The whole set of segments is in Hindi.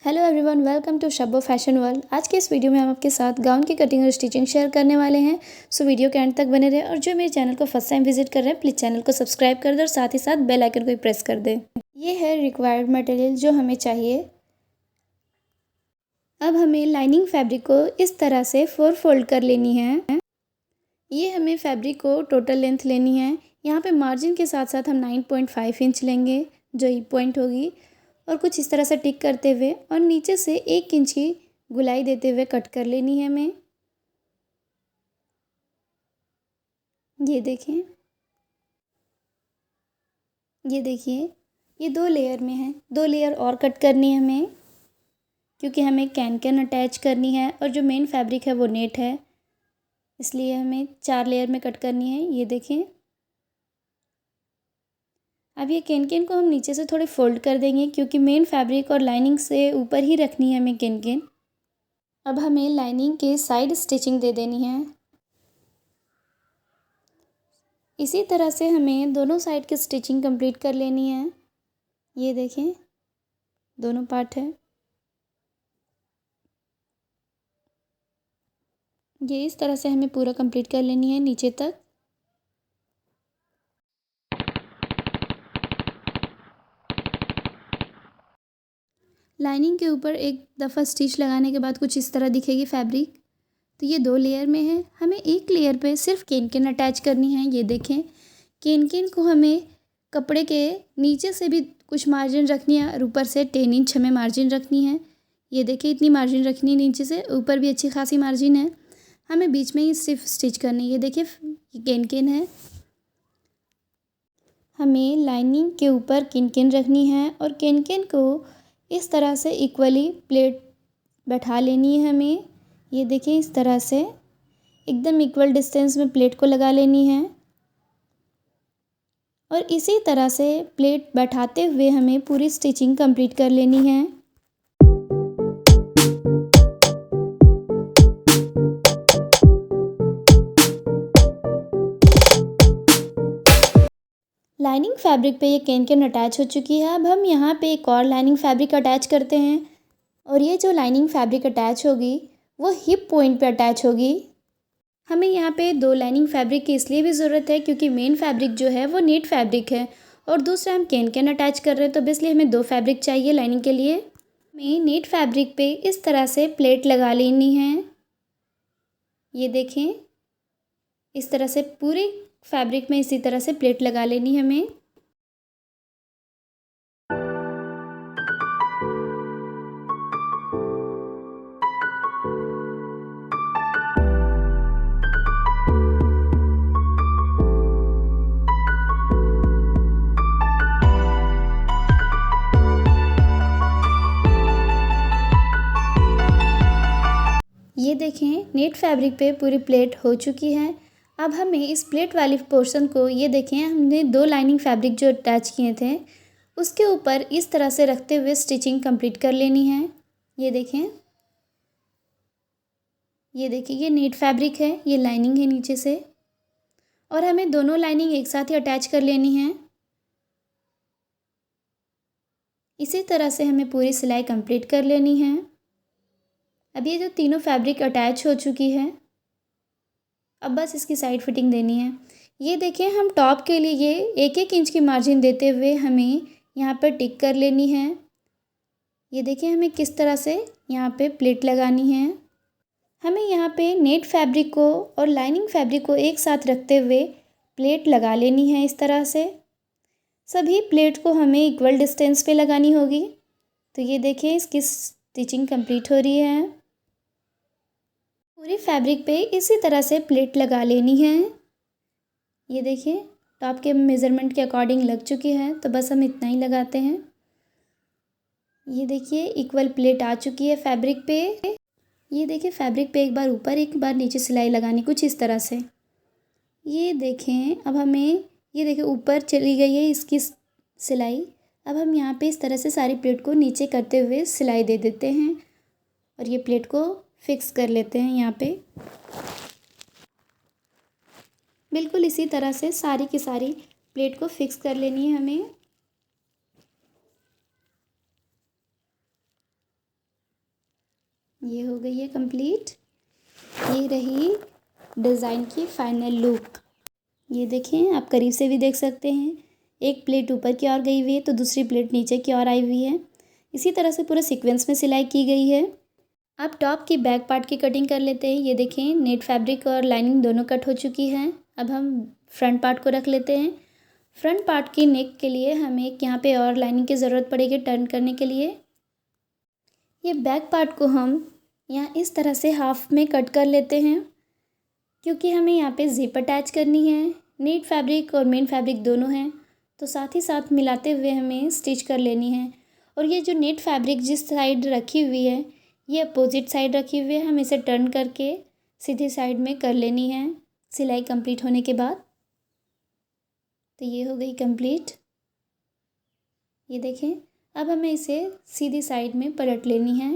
Hello everyone, welcome to Shabbo fashion world. आज के इस वीडियो में हम आपके साथ गाउन की कटिंग और स्टिचिंग शेयर करने वाले हैं। सो वीडियो के एंड तक बने रहे और जो मेरे चैनल को फर्स्ट टाइम विजिट कर रहे हैं प्लीज़ चैनल को सब्सक्राइब कर दें और साथ ही साथ बेल आइकन को भी प्रेस कर दें। ये है रिक्वायर्ड मटेरियल जो हमें चाहिए। अब हमें लाइनिंग फैब्रिक को इस तरह से 4 फोल्ड कर लेनी है। ये हमें फैब्रिक को टोटल लेंथ लेनी है। यहाँ पे मार्जिन के साथ साथ हम 9.5 इंच लेंगे जो हिप पॉइंट होगी, और कुछ इस तरह से टिक करते हुए और नीचे से 1 इंच की गुलाई देते हुए कट कर लेनी है हमें। ये देखें, ये देखिए, ये 2 लेयर में है। 2 लेयर और कट करनी है हमें, क्योंकि हमें कैन अटैच करनी है और जो मेन फैब्रिक है वो नेट है, इसलिए हमें 4 लेयर में कट करनी है। ये देखें, अब ये कैन को हम नीचे से थोड़े फोल्ड कर देंगे क्योंकि मेन फैब्रिक और लाइनिंग से ऊपर ही रखनी है हमें कैन। अब हमें लाइनिंग के साइड स्टिचिंग दे देनी है। इसी तरह से हमें दोनों साइड की स्टिचिंग कंप्लीट कर लेनी है। ये देखें, दोनों पार्ट है। ये इस तरह से हमें पूरा कंप्लीट कर लेनी है नीचे तक। लाइनिंग के ऊपर एक दफ़ा स्टिच लगाने के बाद कुछ इस तरह दिखेगी फैब्रिक। तो ये 2 लेयर में है। हमें एक लेयर पे सिर्फ कैन अटैच करनी है। ये देखें, कैन को हमें कपड़े के नीचे से भी कुछ मार्जिन रखनी है और ऊपर से 10 इंच हमें मार्जिन रखनी है। ये देखिए, इतनी मार्जिन रखनी है, नीचे से ऊपर भी अच्छी खासी मार्जिन है। हमें बीच में ही सिर्फ स्टिच करनी है। ये देखिए, ये कैन है। हमें लाइनिंग के ऊपर कैन रखनी है और कैन को इस तरह से इक्वली प्लेट बैठा लेनी है हमें। ये देखिए, इस तरह से एकदम इक्वल डिस्टेंस में प्लेट को लगा लेनी है और इसी तरह से प्लेट बैठाते हुए हमें पूरी स्टिचिंग कंप्लीट कर लेनी है। लाइनिंग फैब्रिक पे ये कैन अटैच हो चुकी है। अब हम यहाँ पे एक और लाइनिंग फैब्रिक अटैच करते हैं और ये जो लाइनिंग फैब्रिक अटैच होगी वो हिप पॉइंट पे अटैच होगी। हमें यहाँ पे 2 लाइनिंग फैब्रिक की इसलिए भी ज़रूरत है क्योंकि मेन फैब्रिक जो है वो नेट फैब्रिक है और दूसरा हम कैन अटैच कर रहे हैं, तो इसलिए हमें 2 फैब्रिक चाहिए लाइनिंग के लिए। हमें नेट फैब्रिक पे इस तरह से प्लेट लगा लेनी है। ये देखें, इस तरह से पूरी फैब्रिक में इसी तरह से प्लेट लगा लेनी है हमें। ये देखें, नेट फैब्रिक पे पूरी प्लेट हो चुकी है। अब हमें इस प्लेट वाली पोर्शन को, ये देखें, हमने 2 लाइनिंग फैब्रिक जो अटैच किए थे उसके ऊपर इस तरह से रखते हुए स्टिचिंग कंप्लीट कर लेनी है। ये देखें, ये देखिए, ये नेट फैब्रिक है, ये लाइनिंग है नीचे से, और हमें दोनों लाइनिंग एक साथ ही अटैच कर लेनी है। इसी तरह से हमें पूरी सिलाई कंप्लीट कर लेनी है। अब ये जो तीनों फैब्रिक अटैच हो चुकी है, अब बस इसकी साइड फिटिंग देनी है। ये देखें, हम टॉप के लिए ये 1-1 इंच की मार्जिन देते हुए हमें यहाँ पर टिक कर लेनी है। ये देखिए, हमें किस तरह से यहाँ पे प्लेट लगानी है। हमें यहाँ पे नेट फैब्रिक को और लाइनिंग फैब्रिक को एक साथ रखते हुए प्लेट लगा लेनी है। इस तरह से सभी प्लेट को हमें इक्वल डिस्टेंस पे लगानी होगी। तो ये देखिए, इसकी स्टिचिंग कंप्लीट हो रही है। पूरी फैब्रिक पे इसी तरह से प्लेट लगा लेनी है। ये देखिए, टॉप के मेज़रमेंट के अकॉर्डिंग लग चुकी है, तो बस हम इतना ही लगाते हैं। ये देखिए, इक्वल प्लेट आ चुकी है फैब्रिक पे। ये देखिए, फैब्रिक पे एक बार ऊपर एक बार नीचे सिलाई लगानी, कुछ इस तरह से। ये देखें, अब हमें, ये देखिए, ऊपर चली गई है इसकी सिलाई। अब हम यहाँ पे इस तरह से सारी प्लेट को नीचे करते हुए सिलाई दे देते हैं और ये प्लेट को फिक्स कर लेते हैं यहाँ पे। बिल्कुल इसी तरह से सारी की सारी प्लेट को फिक्स कर लेनी है हमें। ये हो गई है कंप्लीट। ये रही डिज़ाइन की फाइनल लुक। ये देखें, आप करीब से भी देख सकते हैं, एक प्लेट ऊपर की ओर गई हुई है तो दूसरी प्लेट नीचे की ओर आई हुई है। इसी तरह से पूरे सीक्वेंस में सिलाई की गई है। अब टॉप की बैक पार्ट की कटिंग कर लेते हैं। ये देखें, नेट फैब्रिक और लाइनिंग दोनों कट हो चुकी है। अब हम फ्रंट पार्ट को रख लेते हैं। फ्रंट पार्ट की नेक के लिए हमें एक यहाँ पे और लाइनिंग की ज़रूरत पड़ेगी टर्न करने के लिए। ये बैक पार्ट को हम यहाँ इस तरह से हाफ में कट कर लेते हैं, क्योंकि हमें यहाँ पे ज़िप अटैच करनी है। नेट फैब्रिक और मेन फैब्रिक दोनों हैं, तो साथ ही साथ मिलाते हुए हमें स्टिच कर लेनी है। और ये जो नेट फैब्रिक जिस साइड रखी हुई है, ये अपोजिट साइड रखी हुई है, हम इसे टर्न करके सीधी साइड में कर लेनी है सिलाई कंप्लीट होने के बाद। तो ये हो गई कंप्लीट। ये देखें, अब हमें इसे सीधी साइड में पलट लेनी है।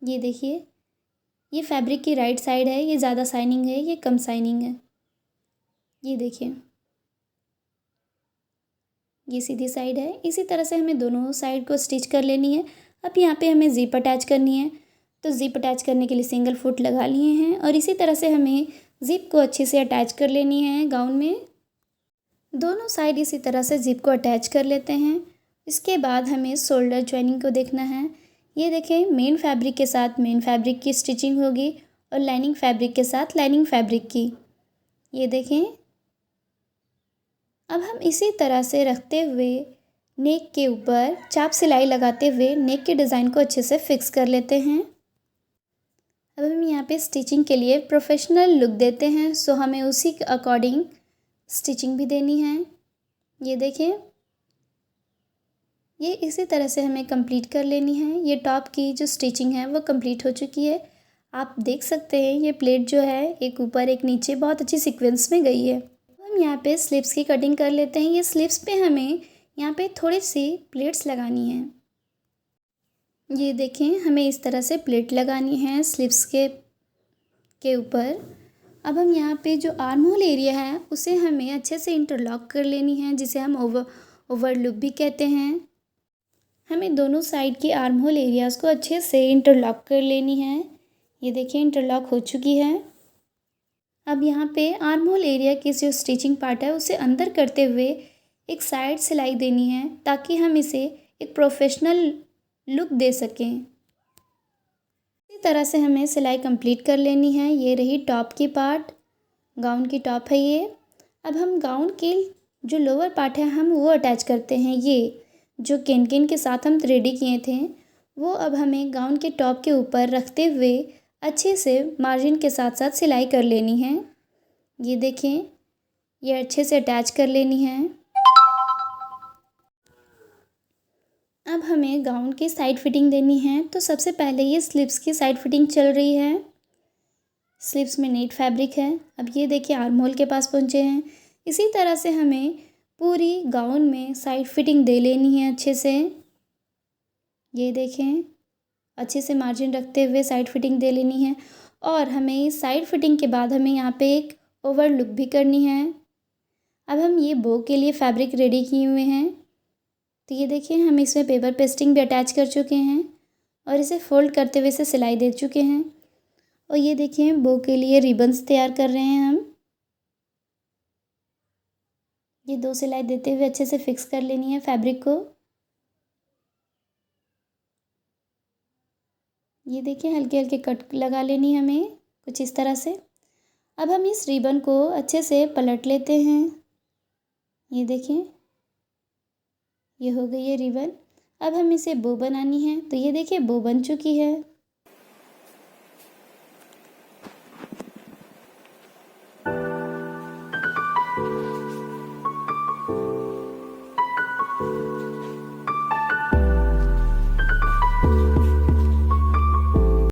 ये देखिए, ये फैब्रिक की राइट साइड है, ये ज़्यादा शाइनिंग है, ये कम शाइनिंग है। ये देखिए, ये सीधी साइड है। इसी तरह से हमें दोनों साइड को स्टिच कर लेनी है। अब यहाँ पे हमें ज़िप अटैच करनी है, तो ज़िप अटैच करने के लिए सिंगल फुट लगा लिए हैं और इसी तरह से हमें ज़िप को अच्छे से अटैच कर लेनी है गाउन में। दोनों साइड इसी तरह से ज़िप को अटैच कर लेते हैं। इसके बाद हमें शोल्डर ज्वाइनिंग को देखना है। ये देखें, मेन फैब्रिक के साथ मेन फैब्रिक की स्टिचिंग होगी और लाइनिंग फैब्रिक के साथ लाइनिंग फैब्रिक की। ये देखें, अब हम इसी तरह से रखते हुए नेक के ऊपर चाप सिलाई लगाते हुए नेक के डिज़ाइन को अच्छे से फिक्स कर लेते हैं। अब हम यहाँ पे स्टिचिंग के लिए प्रोफेशनल लुक देते हैं, सो हमें उसी के अकॉर्डिंग स्टिचिंग भी देनी है। ये देखें, ये इसी तरह से हमें कंप्लीट कर लेनी है। ये टॉप की जो स्टिचिंग है वो कंप्लीट हो चुकी है। आप देख सकते हैं ये प्लेट जो है एक ऊपर एक नीचे बहुत अच्छी सीक्वेंस में गई है। हम यहाँ पे स्लीव्स की कटिंग कर लेते हैं। ये स्लीव्स पे हमें यहाँ पे थोड़ी सी प्लेट्स लगानी है। ये देखें, हमें इस तरह से प्लेट लगानी है स्लीव्स के ऊपर। अब हम यहाँ पे जो आर्म होल एरिया है उसे हमें अच्छे से इंटरलॉक कर लेनी है, जिसे हम ओवर लुक भी कहते हैं। हमें दोनों साइड की आर्म होल एरियाज़ को अच्छे से इंटरलॉक कर लेनी है। ये देखिए, इंटरलॉक हो चुकी है। अब यहाँ पे आर्म होल एरिया की जो स्टिचिंग पार्ट है उसे अंदर करते हुए एक साइड सिलाई देनी है, ताकि हम इसे एक प्रोफेशनल लुक दे सकें। इसी तरह से हमें सिलाई कंप्लीट कर लेनी है। ये रही टॉप की पार्ट, गाउन की टॉप है ये। अब हम गाउन के जो लोअर पार्ट है हम वो अटैच करते हैं। ये जो केन के साथ हम थ्रेडी किए थे वो अब हमें गाउन के टॉप के ऊपर रखते हुए अच्छे से मार्जिन के साथ साथ सिलाई कर लेनी है। ये देखें, ये अच्छे से अटैच कर लेनी है। अब हमें गाउन की साइड फिटिंग देनी है, तो सबसे पहले ये स्लीव्स की साइड फिटिंग चल रही है। स्लीव्स में नेट फैब्रिक है। अब ये देखिए, आर्म होल के पास पहुँचे हैं। इसी तरह से हमें पूरी गाउन में साइड फिटिंग दे लेनी है अच्छे से। ये देखें, अच्छे से मार्जिन रखते हुए साइड फिटिंग दे लेनी है। और हमें साइड फिटिंग के बाद हमें यहाँ पे एक ओवर लुक भी करनी है। अब हम ये बो के लिए फैब्रिक रेडी किए हुए हैं। तो ये देखिए, हम इसमें पेपर पेस्टिंग भी अटैच कर चुके हैं और इसे फोल्ड करते हुए इसे सिलाई दे चुके हैं। और ये देखिए, बो के लिए रिबन्स तैयार कर रहे हैं हम। ये 2 सिलाई देते हुए अच्छे से फिक्स कर लेनी है फैब्रिक को। ये देखिए, हल्के हल्के कट लगा लेनी है हमें कुछ इस तरह से। अब हम इस रिबन को अच्छे से पलट लेते हैं। ये देखिए, ये हो गई है रिबन। अब हम इसे बो बनानी है। तो ये देखिए, बो बन चुकी है।